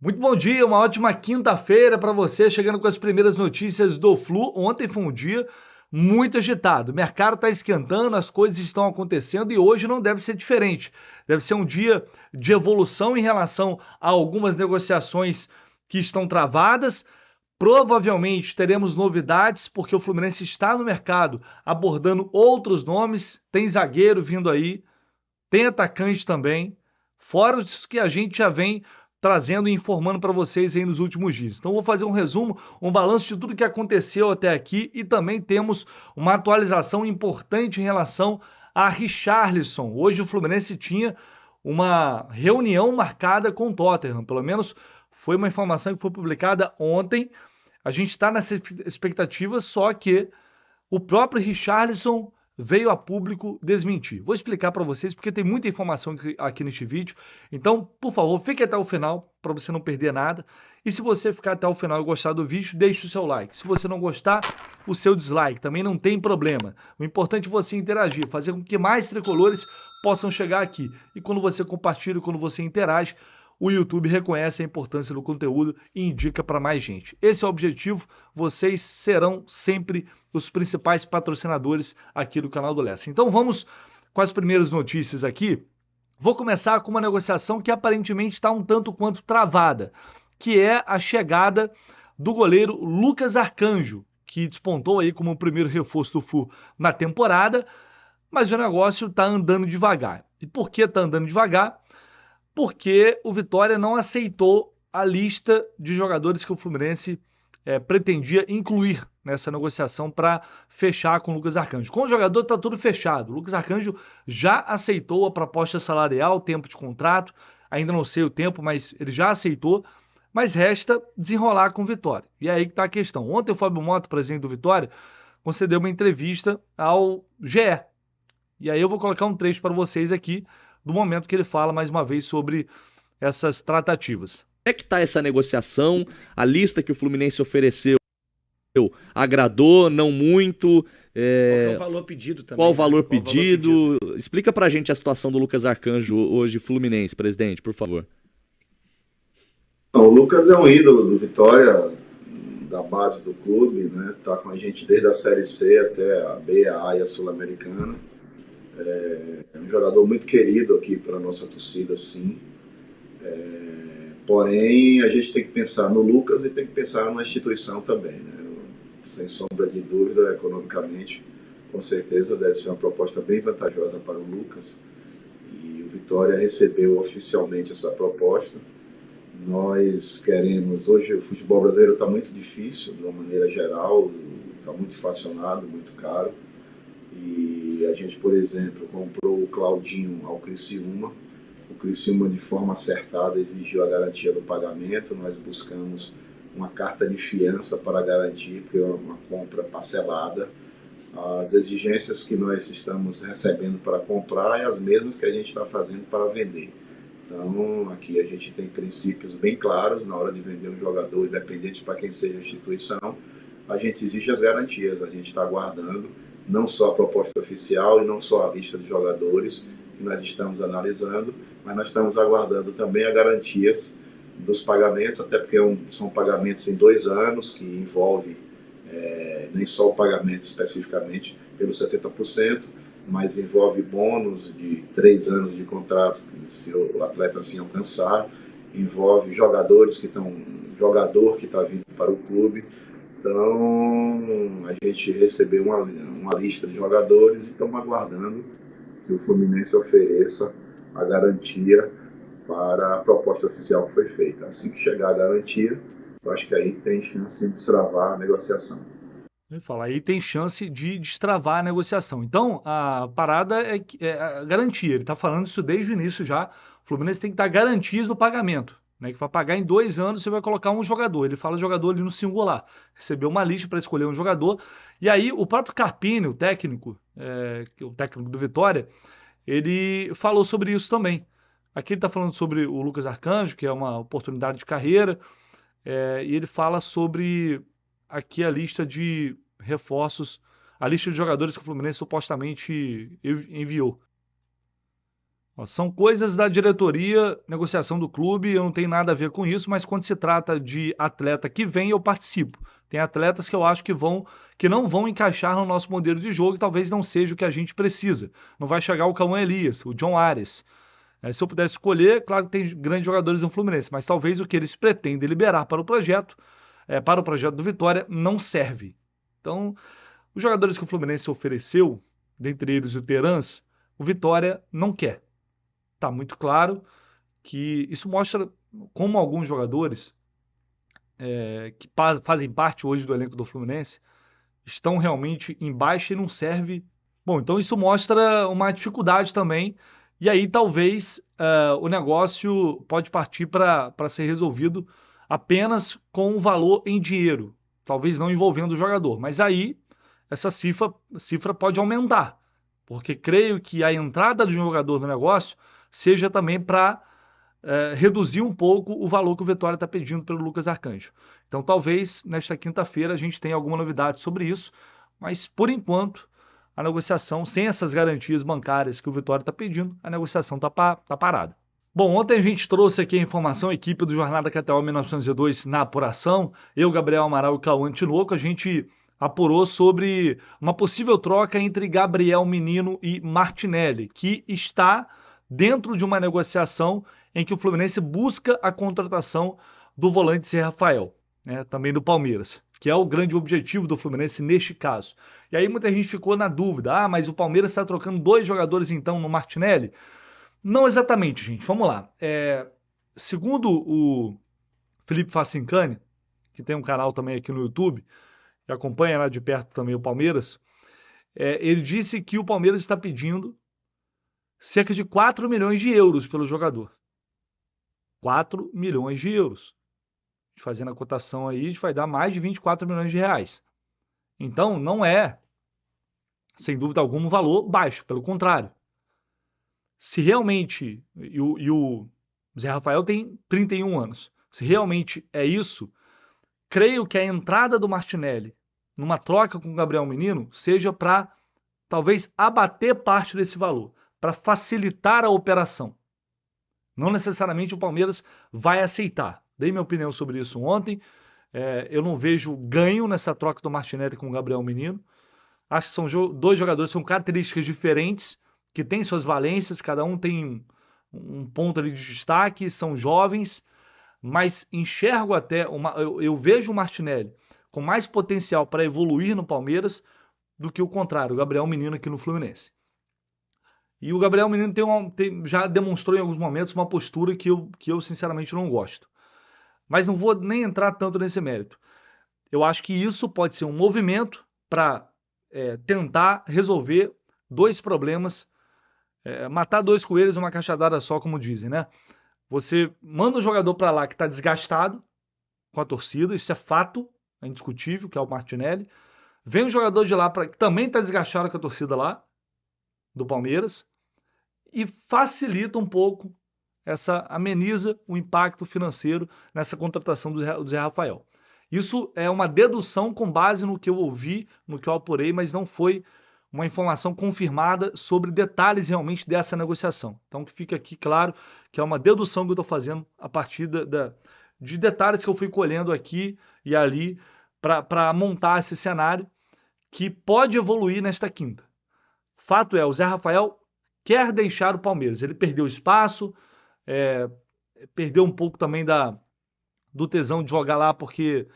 Muito bom dia, uma ótima quinta-feira para você, chegando com as primeiras notícias do Flu. Ontem foi um dia muito agitado. O mercado está esquentando, as coisas estão acontecendo e hoje não deve ser diferente. Deve ser um dia de evolução em relação a algumas negociações que estão travadas. Provavelmente teremos novidades, porque o Fluminense está no mercado abordando outros nomes. Tem zagueiro vindo aí, tem atacante também, fora os que a gente já vem trazendo e informando para vocês aí nos últimos dias. Então vou fazer um resumo, um balanço de tudo que aconteceu até aqui e também temos uma atualização importante em relação a Richarlison. Hoje o Fluminense tinha uma reunião marcada com o Tottenham, pelo menos foi uma informação que foi publicada ontem. A gente está nessa expectativa, só que o próprio Richarlison veio a público desmentir. Vou explicar para vocês porque tem muita informação aqui neste vídeo. Então, por favor, fique até o final para você não perder nada. E se você ficar até o final e gostar do vídeo, deixe o seu like. Se você não gostar, o seu dislike. Também não tem problema. O importante é você interagir, fazer com que mais tricolores possam chegar aqui. E quando você compartilha, quando você interage, o YouTube reconhece a importância do conteúdo e indica para mais gente. Esse é o objetivo. Vocês serão sempre os principais patrocinadores aqui do canal do Lessa. Então vamos com as primeiras notícias aqui. Vou começar com uma negociação que aparentemente está um tanto quanto travada, que é a chegada do goleiro Lucas Arcanjo, que despontou aí como o primeiro reforço do Flu na temporada, mas o negócio está andando devagar. E por que está andando devagar? Porque o Vitória não aceitou a lista de jogadores que o Fluminense pretendia incluir nessa negociação para fechar com o Lucas Arcanjo. Com o jogador está tudo fechado. O Lucas Arcanjo já aceitou a proposta salarial, tempo de contrato, ainda não sei o tempo, mas ele já aceitou, mas resta desenrolar com o Vitória. E é aí que está a questão. Ontem o Fábio Mota, presidente do Vitória, concedeu uma entrevista ao GE. E aí eu vou colocar um trecho para vocês aqui do momento que ele fala mais uma vez sobre essas tratativas. Como é que tá essa negociação? A lista que o Fluminense ofereceu agradou, não muito? Qual que é o valor pedido também, Qual o né? valor Qual o valor pedido? pedido? Explica pra gente a situação do Lucas Arcanjo hoje, Fluminense, presidente, por favor. O Lucas é um ídolo do Vitória, da base do clube, né? Tá com a gente desde a Série C até a B, a A e a Sul-Americana. É um jogador muito querido aqui pela nossa torcida, sim. Porém, a gente tem que pensar no Lucas e tem que pensar na instituição também, né? Sem sombra de dúvida, economicamente, com certeza deve ser uma proposta bem vantajosa para o Lucas. E o Vitória recebeu oficialmente essa proposta. Nós queremos, hoje o futebol brasileiro está muito difícil, de uma maneira geral, está muito fracionado, muito caro. E a gente, por exemplo, comprou o Claudinho ao Criciúma. O Criciúma, de forma acertada, exigiu a garantia do pagamento. Nós buscamos uma carta de fiança para garantir, porque é uma compra parcelada. As exigências que nós estamos recebendo para comprar é as mesmas que a gente está fazendo para vender. Então, aqui a gente tem princípios bem claros na hora de vender um jogador, independente para quem seja a instituição. A gente exige as garantias, a gente está aguardando não só a proposta oficial e não só a lista de jogadores que nós estamos analisando, mas nós estamos aguardando também as garantias dos pagamentos, até porque são pagamentos em 2 anos, que envolve nem só o pagamento especificamente pelos 70%, mas envolve bônus de 3 anos de contrato, se o atleta assim alcançar, envolve jogador que está vindo para o clube. Então, a gente recebeu uma lista de jogadores e estamos aguardando que o Fluminense ofereça a garantia para a proposta oficial que foi feita. Assim que chegar a garantia, eu acho que aí tem chance de destravar a negociação. Ele fala, aí tem chance de destravar a negociação. Então, a parada é a garantia. Ele está falando isso desde o início já. O Fluminense tem que dar garantias no pagamento, né? Que vai pagar em 2 anos, você vai colocar um jogador. Ele fala jogador ali no singular. Recebeu uma lista para escolher um jogador. E aí, o próprio Carpini, o técnico do Vitória, ele falou sobre isso também. Aqui ele está falando sobre o Lucas Arcanjo, que é uma oportunidade de carreira, e ele fala sobre aqui a lista de reforços, a lista de jogadores que o Fluminense supostamente enviou. Ó, são coisas da diretoria, negociação do clube, eu não tenho nada a ver com isso, mas quando se trata de atleta que vem, eu participo. Tem atletas que eu acho que não vão encaixar no nosso modelo de jogo e talvez não seja o que a gente precisa. Não vai chegar o Cauã Elias, o John Ares. Se eu pudesse escolher, claro que tem grandes jogadores no Fluminense, mas talvez o que eles pretendem liberar para o projeto do Vitória, não serve. Então, os jogadores que o Fluminense ofereceu, dentre eles o Terans, o Vitória não quer. Está muito claro que isso mostra como alguns jogadores que fazem parte hoje do elenco do Fluminense estão realmente em baixa e não serve. Bom, então isso mostra uma dificuldade também, e aí talvez o negócio pode partir para ser resolvido apenas com o valor em dinheiro, talvez não envolvendo o jogador, mas aí essa cifra pode aumentar, porque creio que a entrada de um jogador no negócio seja também para reduzir um pouco o valor que o Vitória está pedindo pelo Lucas Arcanjo. Então talvez nesta quinta-feira a gente tenha alguma novidade sobre isso, mas por enquanto a negociação, sem essas garantias bancárias que o Vitória está pedindo, a negociação está parada. Bom, ontem a gente trouxe aqui a informação, a equipe do Jornada KTO 1902 na apuração, eu, Gabriel Amaral e Cauã Tinoco, a gente apurou sobre uma possível troca entre Gabriel Menino e Martinelli, que está dentro de uma negociação em que o Fluminense busca a contratação do volante Zé Rafael, né, também do Palmeiras, que é o grande objetivo do Fluminense neste caso. E aí muita gente ficou na dúvida, mas o Palmeiras está trocando 2 jogadores então no Martinelli? Não exatamente, gente, vamos lá. Segundo o Felipe Facincani, que tem um canal também aqui no YouTube, e acompanha lá de perto também o Palmeiras, ele disse que o Palmeiras está pedindo cerca de 4 milhões de euros pelo jogador. 4 milhões de euros. Fazendo a cotação aí, a gente vai dar mais de 24 milhões de reais. Então, não é, sem dúvida alguma, um valor baixo, pelo contrário. Se realmente, e o Zé Rafael tem 31 anos, se realmente é isso, creio que a entrada do Martinelli numa troca com o Gabriel Menino seja para talvez abater parte desse valor, para facilitar a operação. Não necessariamente o Palmeiras vai aceitar. Dei minha opinião sobre isso ontem. Eu não vejo ganho nessa troca do Martinelli com o Gabriel Menino. Acho que são 2 jogadores com características diferentes, que têm suas valências, cada um tem um ponto ali de destaque, são jovens, mas enxergo até, eu vejo o Martinelli com mais potencial para evoluir no Palmeiras do que o contrário, o Gabriel Menino aqui no Fluminense. E o Gabriel Menino já demonstrou em alguns momentos uma postura que eu sinceramente não gosto. Mas não vou nem entrar tanto nesse mérito. Eu acho que isso pode ser um movimento para tentar resolver 2 problemas, matar 2 coelhos numa cajadada só, como dizem, né? Você manda um jogador para lá que está desgastado com a torcida, isso é fato, é indiscutível, que é o Martinelli. Vem um jogador de lá que também está desgastado com a torcida lá, do Palmeiras, e facilita um pouco, ameniza o impacto financeiro nessa contratação do Zé Rafael. Isso é uma dedução com base no que eu ouvi, no que eu apurei, mas não foi uma informação confirmada sobre detalhes realmente dessa negociação. Então que fica aqui claro que é uma dedução que eu estou fazendo a partir de detalhes que eu fui colhendo aqui e ali para montar esse cenário que pode evoluir nesta quinta. Fato é, o Zé Rafael quer deixar o Palmeiras. Ele perdeu espaço, perdeu um pouco também do tesão de jogar lá, porque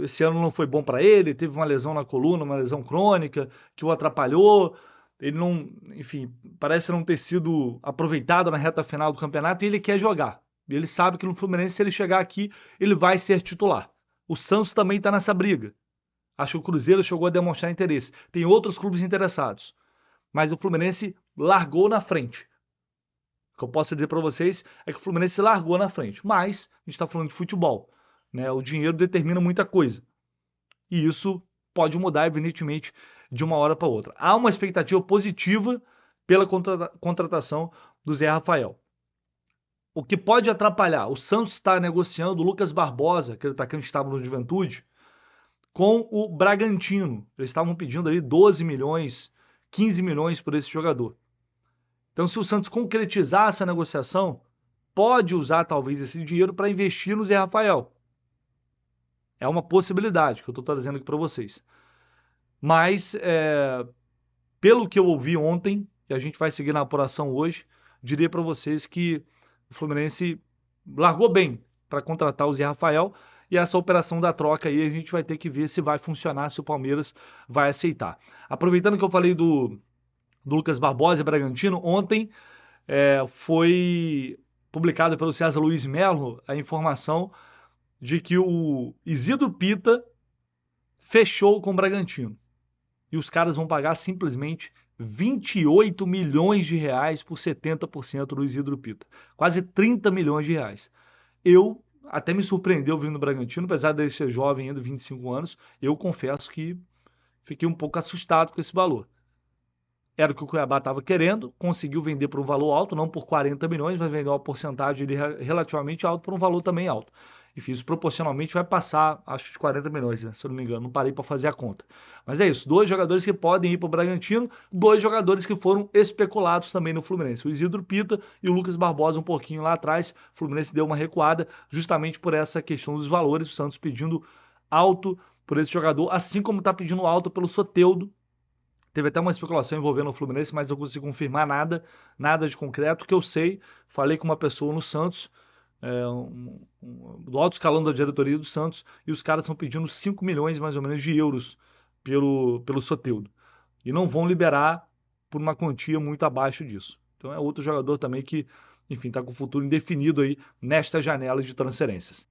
esse ano não foi bom para ele, teve uma lesão na coluna, uma lesão crônica, que o atrapalhou. Ele não, enfim, parece não ter sido aproveitado na reta final do campeonato e ele quer jogar. E ele sabe que no Fluminense, se ele chegar aqui, ele vai ser titular. O Santos também está nessa briga. Acho que o Cruzeiro chegou a demonstrar interesse. Tem outros clubes interessados. Mas o Fluminense largou na frente. O que eu posso dizer para vocês é que o Fluminense largou na frente. Mas a gente está falando de futebol, né? O dinheiro determina muita coisa. E isso pode mudar, evidentemente, de uma hora para outra. Há uma expectativa positiva pela contratação do Zé Rafael. O que pode atrapalhar? O Santos está negociando o Lucas Barbosa, aquele atacante que estava no Juventude, com o Bragantino. Eles estavam pedindo ali 12 milhões, 15 milhões por esse jogador. Então, se o Santos concretizar essa negociação, pode usar talvez esse dinheiro para investir no Zé Rafael. É uma possibilidade que eu estou trazendo aqui para vocês. Mas, pelo que eu ouvi ontem, e a gente vai seguir na apuração hoje, diria para vocês que o Fluminense largou bem para contratar o Zé Rafael, e essa operação da troca aí a gente vai ter que ver se vai funcionar, se o Palmeiras vai aceitar. Aproveitando que eu falei do Lucas Barbosa e Bragantino, ontem foi publicado pelo César Luiz Melo a informação de que o Isidro Pita fechou com o Bragantino. E os caras vão pagar simplesmente 28 milhões de reais por 70% do Isidro Pita. Quase 30 milhões de reais. Eu até me surpreendeu vindo do Bragantino, apesar de ele ser jovem ainda, 25 anos, eu confesso que fiquei um pouco assustado com esse valor. Era o que o Cuiabá estava querendo, conseguiu vender por um valor alto, não por 40 milhões, mas vendeu uma porcentagem relativamente alta por um valor também alto. Enfim, isso proporcionalmente vai passar, acho, de 40 milhões, né? Se eu não me engano, não parei para fazer a conta. Mas é isso, 2 jogadores que podem ir para o Bragantino, 2 jogadores que foram especulados também no Fluminense. O Isidro Pita e o Lucas Barbosa um pouquinho lá atrás. O Fluminense deu uma recuada justamente por essa questão dos valores. O Santos pedindo alto por esse jogador, assim como está pedindo alto pelo Soteldo. Teve até uma especulação envolvendo o Fluminense, mas eu não consigo confirmar nada de concreto. O que eu sei, falei com uma pessoa no Santos, do alto escalão da diretoria do Santos, e os caras estão pedindo 5 milhões mais ou menos de euros pelo Soteldo. E não vão liberar por uma quantia muito abaixo disso. Então é outro jogador também que, enfim, está com o futuro indefinido aí nesta janela de transferências.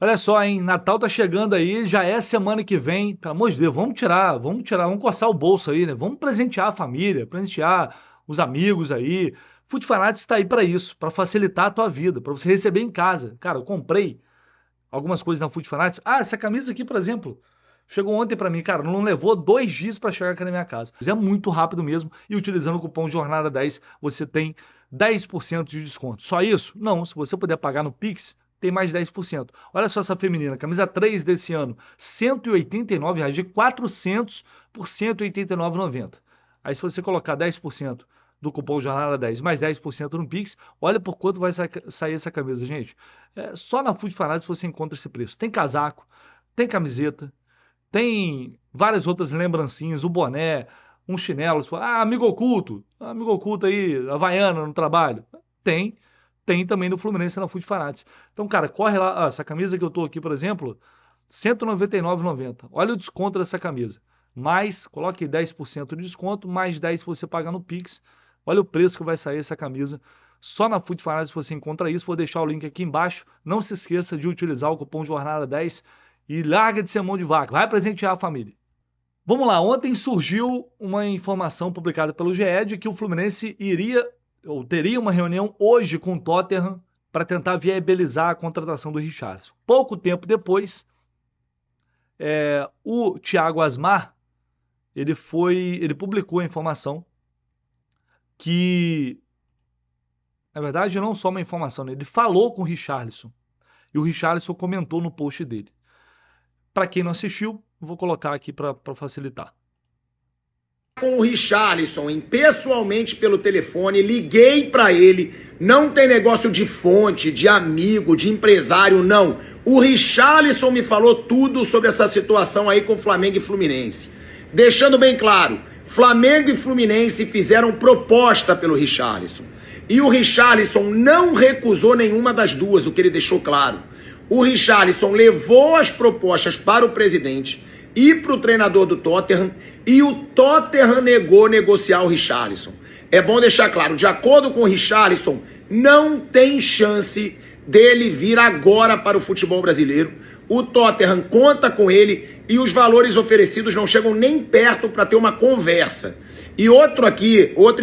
Olha só, hein? Natal tá chegando aí, já é semana que vem. Pelo amor de Deus, vamos coçar o bolso aí, né? Vamos presentear a família, presentear os amigos aí. Food Fanatics está aí para isso, para facilitar a tua vida, para você receber em casa. Cara, eu comprei algumas coisas na Food Fanatics. Ah, essa camisa aqui, por exemplo, chegou ontem para mim, cara, não levou 2 dias para chegar aqui na minha casa. É muito rápido mesmo e utilizando o cupom Jornada10 você tem 10% de desconto. Só isso? Não, se você puder pagar no Pix, tem mais 10%. Olha só essa feminina, camisa 3 desse ano, R$ 189, de 400 por R$ 189,90. Aí se você colocar 10% do cupom Jornada 10, mais 10% no Pix, olha por quanto vai sair essa camisa, gente. Só na Food Fanatics você encontra esse preço. Tem casaco, tem camiseta, tem várias outras lembrancinhas, o boné, um chinelo. Amigo oculto aí, Havaiana no trabalho. Tem também no Fluminense na Food Fanatics. Então, cara, corre lá. Essa camisa que eu tô aqui, por exemplo, R$ 199,90. Olha o desconto dessa camisa. Coloque 10% de desconto, mais 10% se você pagar no Pix. Olha o preço que vai sair essa camisa. Só na Food Fanatics você encontra isso. Vou deixar o link aqui embaixo. Não se esqueça de utilizar o cupom Jornada10 e larga de ser mão de vaca. Vai presentear a família. Vamos lá. Ontem surgiu uma informação publicada pelo GE de que o Fluminense teria uma reunião hoje com o Tottenham para tentar viabilizar a contratação do Richarlison. Pouco tempo depois, o Thiago Asmar ele publicou a informação que, na verdade, não só uma informação, né? Ele falou com o Richarlison e o Richarlison comentou no post dele. Para quem não assistiu, vou colocar aqui para facilitar. Com o Richarlison, pessoalmente pelo telefone, liguei para ele, não tem negócio de fonte, de amigo, de empresário, não. O Richarlison me falou tudo sobre essa situação aí com Flamengo e Fluminense. Deixando bem claro, Flamengo e Fluminense fizeram proposta pelo Richarlison. E o Richarlison não recusou nenhuma das duas, o que ele deixou claro. O Richarlison levou as propostas para o presidente e para o treinador do Tottenham, e o Tottenham negou negociar o Richarlison. É bom deixar claro, de acordo com o Richarlison, não tem chance dele vir agora para o futebol brasileiro. O Tottenham conta com ele e os valores oferecidos não chegam nem perto para ter uma conversa. E outra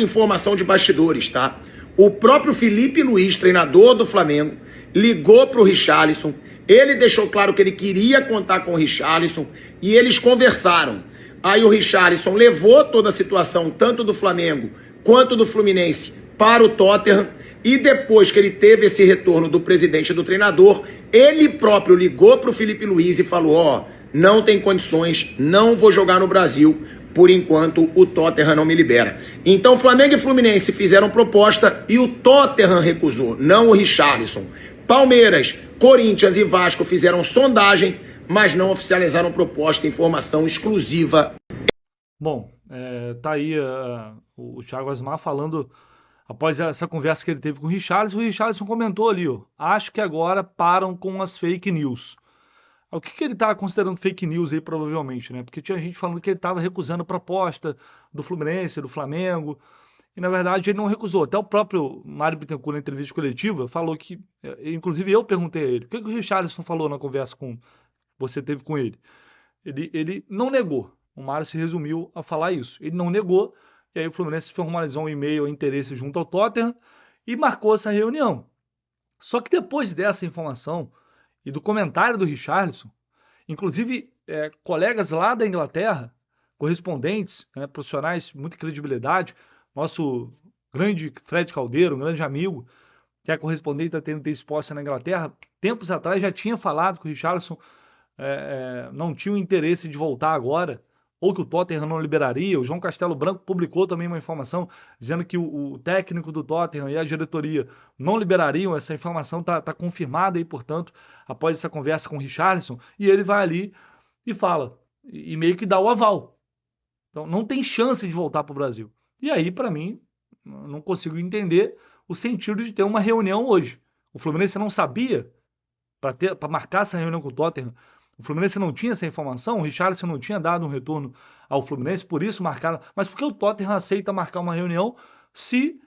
informação de bastidores, tá? O próprio Felipe Luiz, treinador do Flamengo, ligou para o Richarlison, ele deixou claro que ele queria contar com o Richarlison e eles conversaram. Aí o Richarlison levou toda a situação, tanto do Flamengo quanto do Fluminense, para o Tottenham, e depois que ele teve esse retorno do presidente e do treinador, ele próprio ligou para o Felipe Luiz e falou: não tem condições, não vou jogar no Brasil, por enquanto o Tottenham não me libera. Então Flamengo e Fluminense fizeram proposta e o Tottenham recusou, não o Richarlison. Palmeiras, Corinthians e Vasco fizeram sondagem, mas não oficializaram proposta, informação exclusiva. Bom, tá aí o Thiago Asmar falando após essa conversa que ele teve com o Richarlison comentou ali, ó, acho que agora param com as fake news. O que ele estava considerando fake news aí, provavelmente, né? Porque tinha gente falando que ele estava recusando a proposta do Fluminense, do Flamengo, e na verdade ele não recusou. Até o próprio Mário Bittencourt, na entrevista coletiva, falou que, inclusive eu perguntei a ele, o que o Richarlison falou na conversa que você teve com ele? Ele não negou. O Mário se resumiu a falar isso. Ele não negou, e aí o Fluminense formalizou um e-mail a interesse junto ao Tottenham e marcou essa reunião. Só que depois dessa informação e do comentário do Richarlison, inclusive colegas lá da Inglaterra, correspondentes, profissionais de muita credibilidade, nosso grande Fred Caldeiro, um grande amigo, que é correspondente da TNT Sports na Inglaterra, tempos atrás já tinha falado que o Richarlison não tinha o interesse de voltar agora, ou que o Tottenham não liberaria. O João Castelo Branco publicou também uma informação dizendo que o técnico do Tottenham e a diretoria não liberariam. Essa informação está confirmada aí, portanto, após essa conversa com o Richarlison, e ele vai ali e fala, e meio que dá o aval. Então não tem chance de voltar para o Brasil. E aí, para mim, não consigo entender o sentido de ter uma reunião hoje. O Fluminense não sabia para marcar essa reunião com o Tottenham. O Fluminense não tinha essa informação, o Richarlison não tinha dado um retorno ao Fluminense, por isso marcaram. Mas por que o Tottenham aceita marcar uma reunião se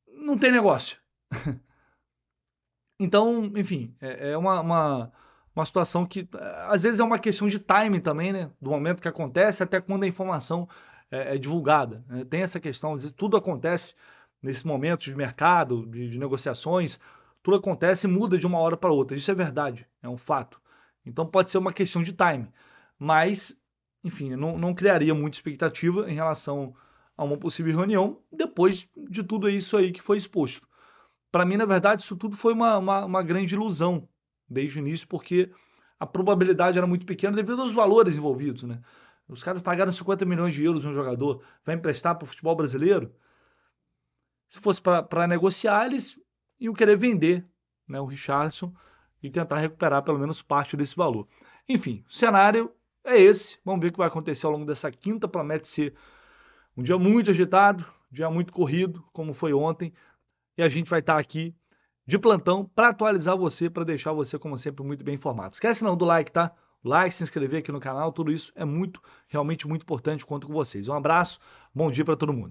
não tem negócio? Então, enfim, é uma situação que às vezes é uma questão de timing também, né? Do momento que acontece até quando a informação é divulgada. Tem essa questão, tudo acontece nesse momento de mercado, de negociações, tudo acontece e muda de uma hora para outra. Isso é verdade, é um fato. Então pode ser uma questão de time, mas, enfim, eu não criaria muita expectativa em relação a uma possível reunião depois de tudo isso aí que foi exposto. Para mim, na verdade, isso tudo foi uma grande ilusão desde o início, porque a probabilidade era muito pequena devido aos valores envolvidos, né? Os caras pagaram 50 milhões de euros no jogador, vai emprestar para o futebol brasileiro? Se fosse para negociar, eles iam querer vender, né, o Richarlison e tentar recuperar pelo menos parte desse valor. Enfim, o cenário é esse. Vamos ver o que vai acontecer ao longo dessa quinta. Promete ser um dia muito agitado, um dia muito corrido, como foi ontem. E a gente vai estar aqui de plantão para atualizar você, para deixar você, como sempre, muito bem informado. Esquece não do like, tá? Like, se inscrever aqui no canal, tudo isso é realmente muito importante. Conto com vocês. Um abraço, bom dia para todo mundo.